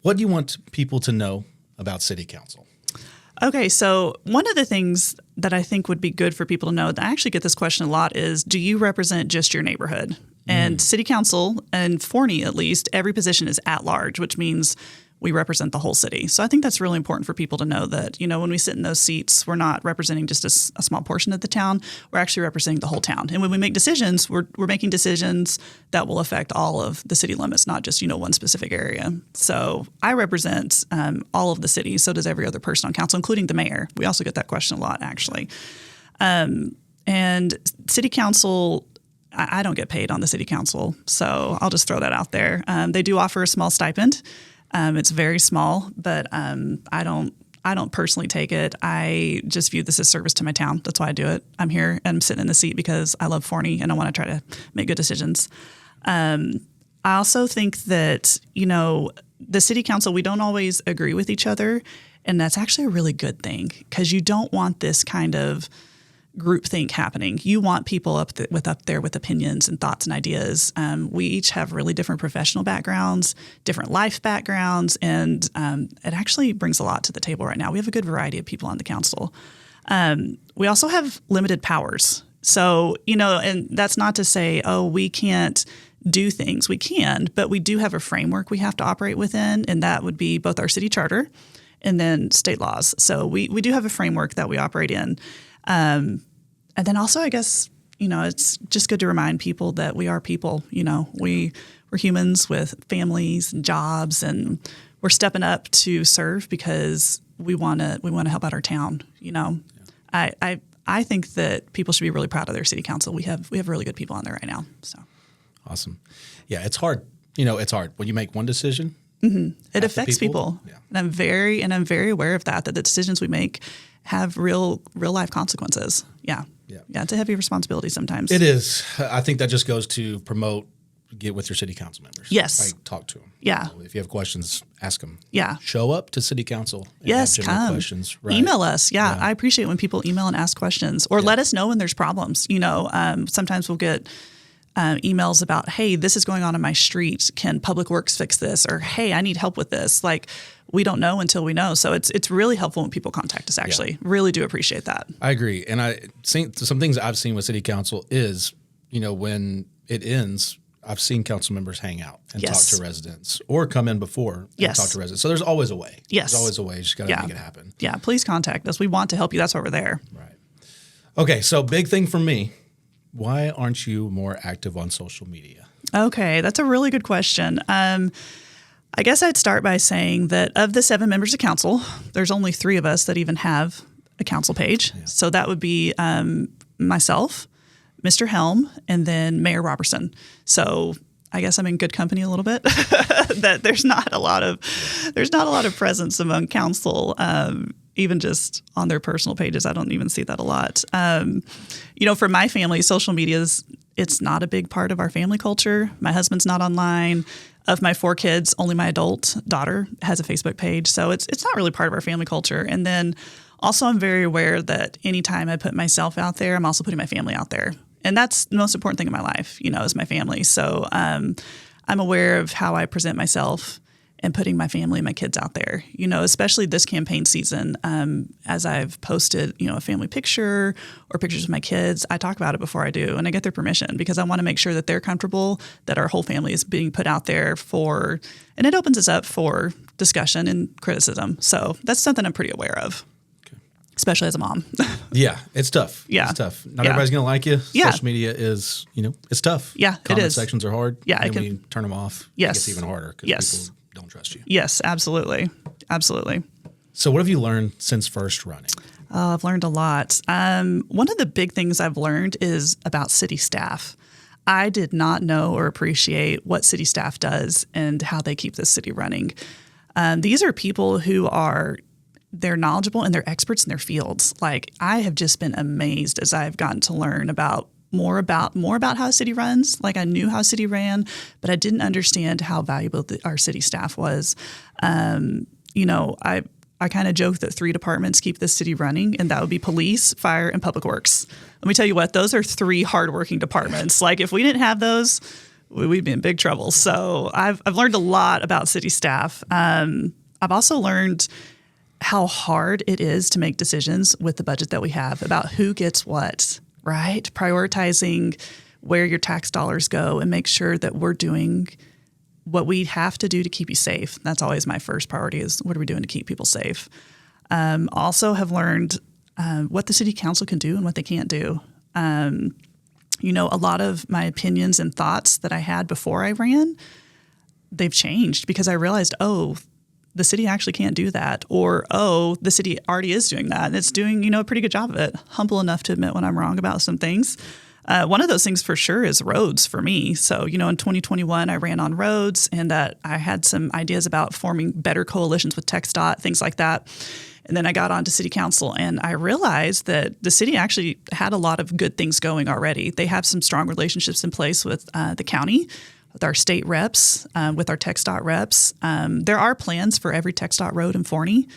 What do you want people to know about City Council? Okay, so one of the things that I think would be good for people to know, I actually get this question a lot, is do you represent just your neighborhood? And City Council, and Forney at least, every position is at large, which means we represent the whole city. So I think that's really important for people to know that, when we sit in those seats, we're not representing just a small portion of the town. We're actually representing the whole town. And when we make decisions, we're making decisions that will affect all of the city limits, not just, one specific area. So I represent all of the city. So does every other person on council, including the mayor. We also get that question a lot, actually. And City Council, I don't get paid on the City Council. So I'll just throw that out there. They do offer a small stipend. It's very small, but I don't personally take it. I just view this as service to my town. That's why I do it. I'm here and I'm sitting in the seat because I love Forney and I want to try to make good decisions. I also think that, the City Council, we don't always agree with each other, and that's actually a really good thing because you don't want this kind of groupthink happening. You want people up there with opinions and thoughts and ideas. We each have really different professional backgrounds, different life backgrounds, and it actually brings a lot to the table right now. We have a good variety of people on the council. We also have limited powers. So, and that's not to say, we can't do things. We can, but we do have a framework we have to operate within, and that would be both our city charter and then state laws. So we do have a framework that we operate in. And then also, I guess, it's just good to remind people that we are people. We're humans with families and jobs, and we're stepping up to serve because we want to help out our town. Yeah. I think that people should be really proud of their city council. We have really good people on there right now. So awesome. Yeah, it's hard. It's hard when you make one decision. Mm-hmm. It affects people. Yeah. And I'm very aware of that the decisions we make have real life consequences. Yeah. Yeah. It's a heavy responsibility sometimes. It is. I think that just goes to get with your city council members. Yes. Talk to them. Yeah. If you have questions, ask them. Yeah. Show up to city council. And yes. have general Come. questions. Right? Email us. Yeah. I appreciate when people email and ask questions or let us know when there's problems. Sometimes we'll get emails about, hey, this is going on in my street. Can Public Works fix this? Or, hey, I need help with this. We don't know until we know. So it's really helpful when people contact us, actually. Really do appreciate that. I agree. And I think some things I've seen with city council is, when it ends, I've seen council members hang out and talk to residents or come in before and talk to residents. So there's always a way. Yes. There's always a way. You just got to make it happen. Yeah. Please contact us. We want to help you. That's why we're there. Right. Okay. So big thing for me. Why aren't you more active on social media? Okay, that's a really good question. I guess I'd start by saying that of the 7 members of council, there's only 3 of us that even have a council page. Yeah. So that would be myself, Mr. Helm, and then Mayor Robertson. So I guess I'm in good company a little bit. That there's not a lot of presence among council. Even just on their personal pages, I don't even see that a lot. For my family, social media it's not a big part of our family culture. My husband's not online. Of my 4 kids, only my adult daughter has a Facebook page. So it's not really part of our family culture. And then also I'm very aware that anytime I put myself out there, I'm also putting my family out there. And that's the most important thing in my life, is my family. So I'm aware of how I present myself and putting my family and my kids out there, especially this campaign season. As I've posted, a family picture or pictures of my kids, I talk about it before I do, and I get their permission because I want to make sure that they're comfortable, that our whole family is being put out there and it opens us up for discussion and criticism. So that's something I'm pretty aware of. Especially as a mom. Yeah, it's tough. Yeah. It's tough. Not everybody's going to like you. Yeah. Social media is, it's tough. Yeah, Comment it is. sections are hard. Yeah. And when you turn them off, yes. it gets even harder because people don't trust you. Yes, absolutely. Absolutely. So what have you learned since first running? I've learned a lot. One of the big things I've learned is about city staff. I did not know or appreciate what city staff does and how they keep this city running. These are people who they're knowledgeable and they're experts in their fields. I have just been amazed as I've gotten to learn more about how a city runs. I knew how a city ran, but I didn't understand how valuable our city staff was. I kind of joke that 3 departments keep this city running, and that would be police, fire, and public works. Let me tell you what, those are 3 hardworking departments. If we didn't have those, we'd be in big trouble. So I've learned a lot about city staff. I've also learned how hard it is to make decisions with the budget that we have about who gets what, right? Prioritizing where your tax dollars go and make sure that we're doing what we have to do to keep you safe. That's always my first priority is what are we doing to keep people safe? Also have learned what the city council can do and what they can't do. You know, a lot of my opinions and thoughts that I had before I ran, they've changed because I realized, oh, the city actually can't do that. Or, oh, the city already is doing that. And it's doing, you know, a pretty good job of it. Humble enough to admit when I'm wrong about some things. One of those things for sure is roads for me. So, you know, in 2021, I ran on roads and that I had some ideas about forming better coalitions with TxDOT, things like that. And then I got on to city council and I realized that the city actually had a lot of good things going already. They have some strong relationships in place with the county, with our state reps, with our TxDOT reps. There are plans for every TxDOT road in Forney,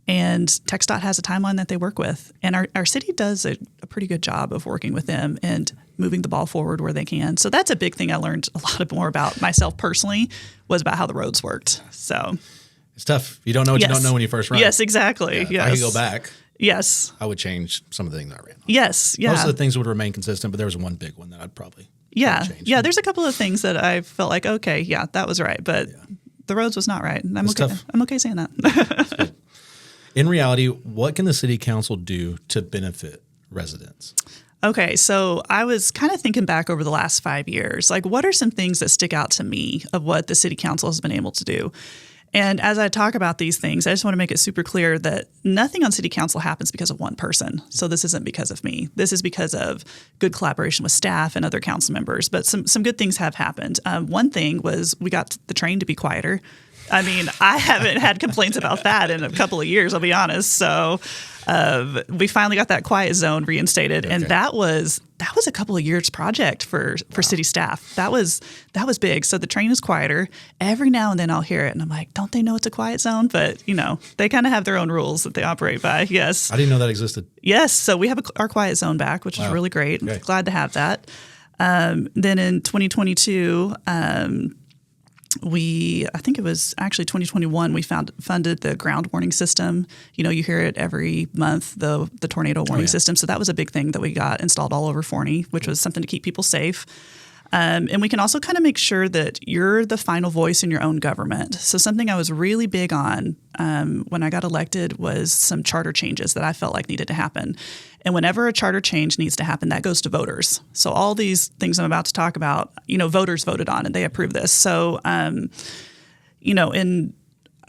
and TxDOT has a timeline that they work with. And our city does a pretty good job of working with them and moving the ball forward where they can. So that's a big thing I learned a lot more about myself personally was about how the roads worked. So it's tough. You don't know what you don't know when you first run. Yes, exactly. Yeah, yes. If I could go back. Yes. I would change some of the things I ran on. Yes. Yeah. Most of the things would remain consistent, but there was one big one that I'd probably change. Yeah. There's a couple of things that I felt like, okay, yeah, that was right. But the roads was not right. And I'm okay. Tough. I'm okay saying that. In reality, what can the city council do to benefit residents? Okay, so I was kind of thinking back over the last 5 years. Like, what are some things that stick out to me of what the city council has been able to do? And as I talk about these things, I just want to make it super clear that nothing on city council happens because of one person. So this isn't because of me. This is because of good collaboration with staff and other council members. But some good things have happened. One thing was we got the train to be quieter. I mean, I haven't had complaints about that in a couple of years, I'll be honest. So we finally got that quiet zone reinstated, and that was a couple of years project for city staff. That was big. So the train is quieter. Every now and then I'll hear it, and I'm like, don't they know it's a quiet zone? But you know, they kind of have their own rules that they operate by. Yes, I didn't know that existed. Yes, so we have our quiet zone back, which is really great. Okay. Glad to have that. Then in 2022. I think it was actually 2021, we funded the ground warning system. You know, you hear it every month, the tornado warning system. So that was a big thing that we got installed all over Forney, which was something to keep people safe. And we can also kind of make sure that you're the final voice in your own government. So something I was really big on when I got elected was some charter changes that I felt like needed to happen. And whenever a charter change needs to happen, that goes to voters. So all these things I'm about to talk about, you know, voters voted on and they approved this. So, you know,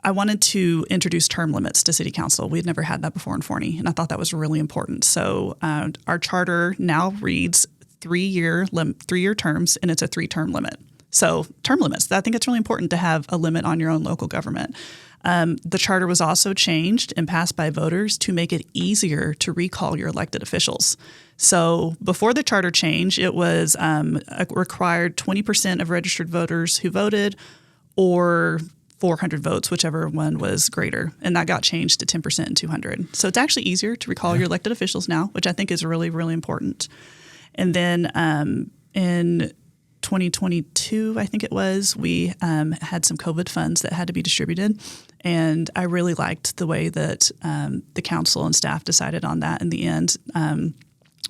I wanted to introduce term limits to city council. We had never had that before in Forney, and I thought that was really important. So our charter now reads 3-year terms, and it's a 3-term limit. So term limits, I think it's really important to have a limit on your own local government. The charter was also changed and passed by voters to make it easier to recall your elected officials. So before the charter change, it was required 20% of registered voters who voted or 400 votes, whichever one was greater. And that got changed to 10% and 200. So it's actually easier to recall your elected officials now, which I think is really, really important. And then in 2022, I think it was, we had some COVID funds that had to be distributed. And I really liked the way that the council and staff decided on that in the end.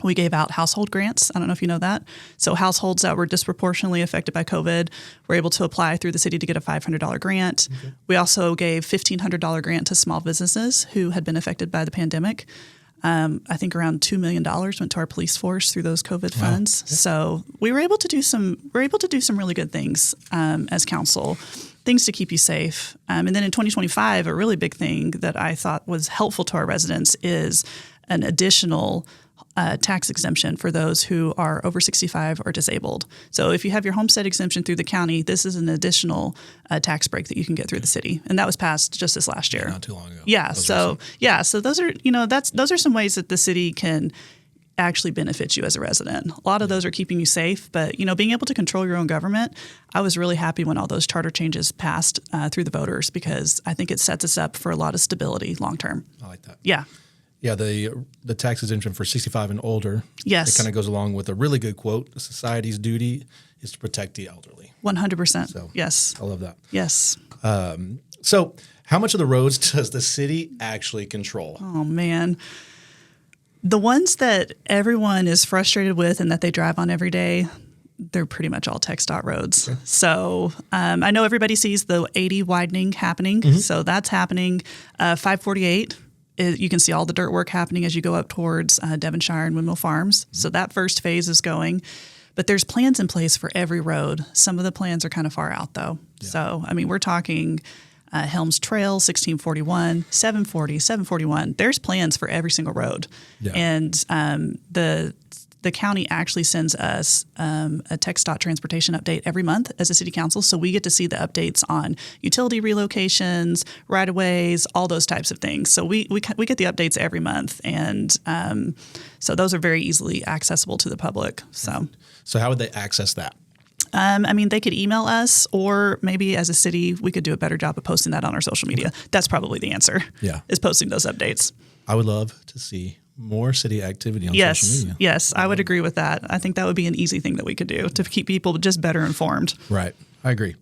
We gave out household grants. I don't know if you know that. So households that were disproportionately affected by COVID were able to apply through the city to get a $500 grant. Okay. We also gave $1,500 grant to small businesses who had been affected by the pandemic. I think around $2 million went to our police force through those COVID funds. Okay. So we were able to do some really good things as council, things to keep you safe. And then in 2025, a really big thing that I thought was helpful to our residents is an additional tax exemption for those who are over 65 or disabled. So if you have your homestead exemption through the county, this is an additional tax break that you can get through the city. And that was passed just this last year. Yeah, not too long ago. Yeah. So those are, those are some ways that the city can actually benefit you as a resident. A lot of those are keeping you safe, but being able to control your own government, I was really happy when all those charter changes passed through the voters, because I think it sets us up for a lot of stability long term. I like that. Yeah. Yeah, the tax exemption for 65 and older. Yes. It kind of goes along with a really good quote. Society's duty is to protect the elderly. 100%. So, yes. I love that. Yes. So how much of the roads does the city actually control? Oh, man. The ones that everyone is frustrated with and that they drive on every day, they're pretty much all TxDOT roads. Okay. So I know everybody sees the 80 widening happening. So that's happening. 548, you can see all the dirt work happening as you go up towards Devonshire and Windmill Farms. So that first phase is going. But there's plans in place for every road. Some of the plans are kind of far out, though. Yeah. So, I mean, we're talking Helms Trail, 1641, 740, 741. There's plans for every single road. Yeah. And the county actually sends us a TxDOT transportation update every month as a city council. So we get to see the updates on utility relocations, right-of-ways, all those types of things. So we get the updates every month. And so those are very easily accessible to the public. So how would they access that? I mean, they could email us, or maybe as a city, we could do a better job of posting that on our social media. That's probably the answer. Yeah. Is posting those updates. I would love to see more city activity on social media. Yes, I would agree with that. I think that would be an easy thing that we could do to keep people just better informed. Right. I agree.